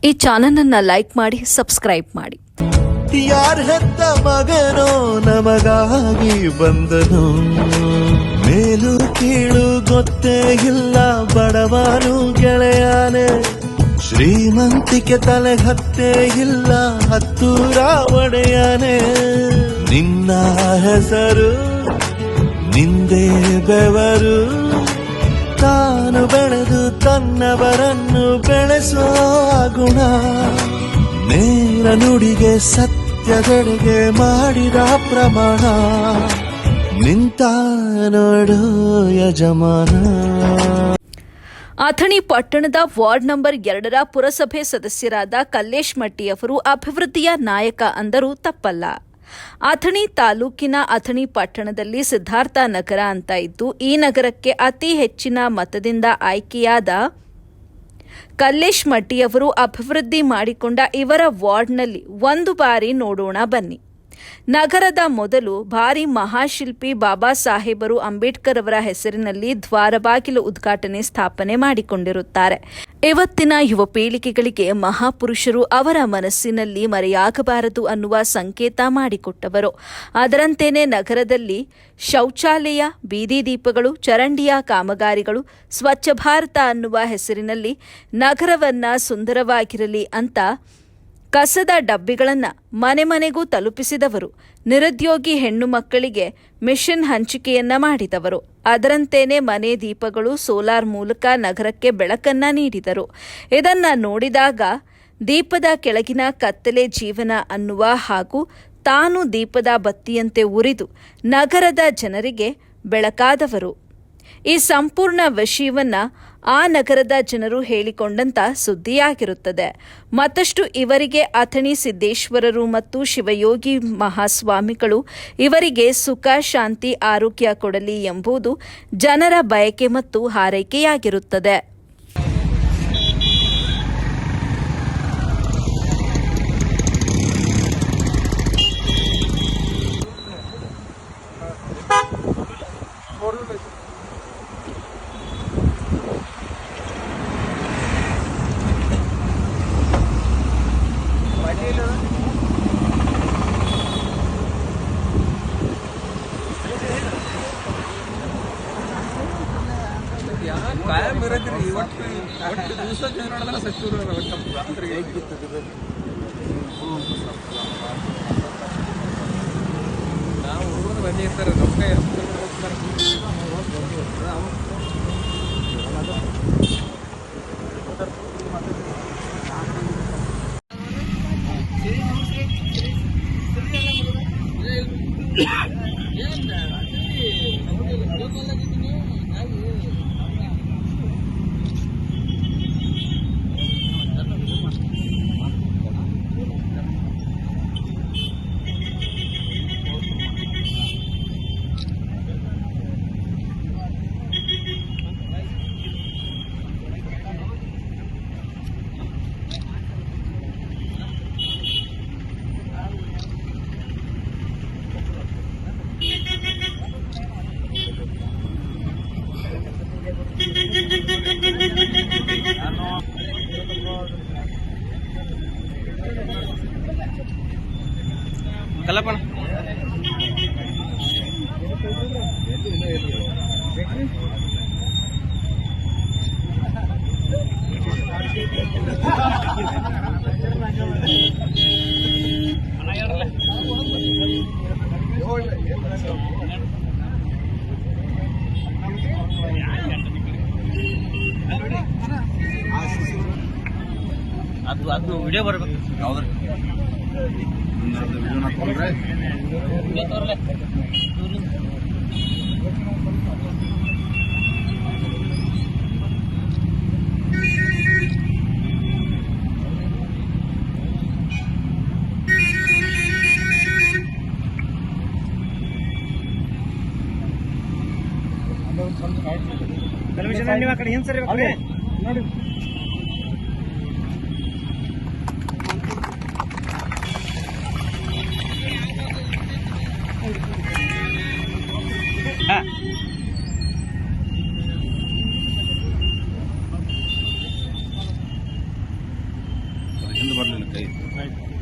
ಈ ಚಾನೆಲ್ ಅನ್ನು ಲೈಕ್ ಮಾಡಿ, ಸಬ್ಸ್ಕ್ರೈಬ್ ಮಾಡಿ. ಯಾರ ಹೆತ್ತ ಮಗನೋ ನಮಗಾಗಿ ಬಂದನು, ಮೇಲು ಕೀಳು ಗೊತ್ತೇ ಇಲ್ಲ ಬಡವನು ಗೆಳೆಯಾನೆ, ಶ್ರೀಮಂತಿಕೆ ತಲೆ ಹತ್ತೇ ಇಲ್ಲ ಹತ್ತೂರ ಒಡೆಯಾನೆ. ನಿನ್ನ ಹೆಸರು ನಿಂದೇ ಬೆವರು, ತಾನು ಬೆಳೆದು ತನ್ನವರನ್ನು ಬೆಳೆಸೋ ಗುಣ, ನೇರ ನುಡಿಗೆ ಸತ್ಯದೆಡೆಗೆ ಮಾಡಿದ ಪ್ರಮಾಣ, ನಿಂತ ನೋಡು ಯಜಮಾನ. ಅಥಣಿ ಪಟ್ಟಣದ ವಾರ್ಡ್ ನಂಬರ್ 2 ಪುರಸಭೆ ಸದಸ್ಯರಾದ ಕಲ್ಲೇಶ್ ಮಟ್ಟಿಯವರು ಅಭಿವೃದ್ಧಿಯ ನಾಯಕ ಅಂದರೂ ತಪ್ಪಲ್ಲ. ಅಥಣಿ ತಾಲೂಕಿನ ಅಥಣಿ ಪಟ್ಟಣದಲ್ಲಿ ಸಿದ್ಧಾರ್ಥ ನಗರ ಅಂತ ಇದ್ದು, ಈ ನಗರಕ್ಕೆ ಅತಿ ಹೆಚ್ಚಿನ ಮತದಿಂದ ಆಯ್ಕೆಯಾದ ಕಲ್ಲೇಶ್ ಮಟ್ಟಿಯವರು ಅಭಿವೃದ್ಧಿ ಮಾಡಿಕೊಂಡ ಇವರ ವಾರ್ಡ್ನಲ್ಲಿ ಒಂದು ಬಾರಿ ನೋಡೋಣ ಬನ್ನಿ. ನಗರದ ಮೊದಲು ಭಾರಿ ಮಹಾಶಿಲ್ಪಿ ಬಾಬಾ ಸಾಹೇಬರು ಅಂಬೇಡ್ಕರ್ ಅವರ ಹೆಸರಿನಲ್ಲಿ ದ್ವಾರಬಾಗಿಲು ಉದ್ಘಾಟನೆ ಸ್ಥಾಪನೆ ಮಾಡಿಕೊಂಡಿರುತ್ತಾರೆ. ಇವತ್ತಿನ ಯುವ ಪೀಳಿಗೆಗಳಿಗೆ ಮಹಾಪುರುಷರು ಅವರ ಮನಸ್ಸಿನಲ್ಲಿ ಮರೆಯಾಗಬಾರದು ಅನ್ನುವ ಸಂಕೇತ ಮಾಡಿಕೊಟ್ಟವರು. ಅದರಂತೆಯೇ ನಗರದಲ್ಲಿ ಶೌಚಾಲಯ, ಬೀದಿ ದೀಪಗಳು, ಚರಂಡಿಯ ಕಾಮಗಾರಿಗಳು, ಸ್ವಚ್ಛ ಭಾರತ ಅನ್ನುವ ಹೆಸರಿನಲ್ಲಿ ನಗರವನ್ನ ಸುಂದರವಾಗಿರಲಿ ಅಂತ ಕಸದ ಡಬ್ಬಿಗಳನ್ನು ಮನೆ ಮನೆಗೂ ತಲುಪಿಸಿದವರು. ನಿರುದ್ಯೋಗಿ ಹೆಣ್ಣು ಮಕ್ಕಳಿಗೆ ಮಿಷನ್ ಹಂಚಿಕೆಯನ್ನ ಮಾಡಿದವರು. ಅದರಂತೆಯೇ ಮನೆ ದೀಪಗಳು ಸೋಲಾರ್ ಮೂಲಕ ನಗರಕ್ಕೆ ಬೆಳಕನ್ನ ನೀಡಿದರು. ಇದನ್ನ ನೋಡಿದಾಗ ದೀಪದ ಕೆಳಗಿನ ಕತ್ತಲೆ ಜೀವನ ಅನ್ನುವ ಹಾಗೂ ತಾನು ದೀಪದ ಬತ್ತಿಯಂತೆ ಉರಿದು ನಗರದ ಜನರಿಗೆ ಬೆಳಕಾದವರು. ಈ ಸಂಪೂರ್ಣ ವಿಷಯವನ್ನ ಆ ನಗರದ ಜನರು ಹೇಳಿಕೊಂಡಂತ ಸುದ್ದಿಯಾಗಿರುತ್ತದೆ. ಮತ್ತಷ್ಟು ಇವರಿಗೆ ಅಥಣಿ ಸಿದ್ದೇಶ್ವರರು ಮತ್ತು ಶಿವಯೋಗಿ ಮಹಾಸ್ವಾಮಿಗಳು ಇವರಿಗೆ ಸುಖ, ಶಾಂತಿ, ಆರೋಗ್ಯ ಕೊಡಲಿ ಎಂಬುದು ಜನರ ಬಯಕೆ ಮತ್ತು ಹಾರೈಕೆಯಾಗಿರುತ್ತದೆ. कायम ಇರತ್ರಿ ಒಟ್ಟು ದಿವಸ ಜನರಲ್ಲ ಸಚಿವರು ನಾವು ಹುಡುಗರು ಬಂದಿ ಇರ್ತಾರೆ ರೊಕ್ಕ ಕಲ್ಲಪ್ಪಣ ಅದು ವಿಡಿಯೋ ಬರ್ಬೇಕು. ಹೌದ್ರಿ ಟೆಲಿವಿಷನ್ ನೀವು ಆ ಕಡೆ ಏನು ಸರಿ ನೋಡಿ. ಕೈ ಆಯ್ತು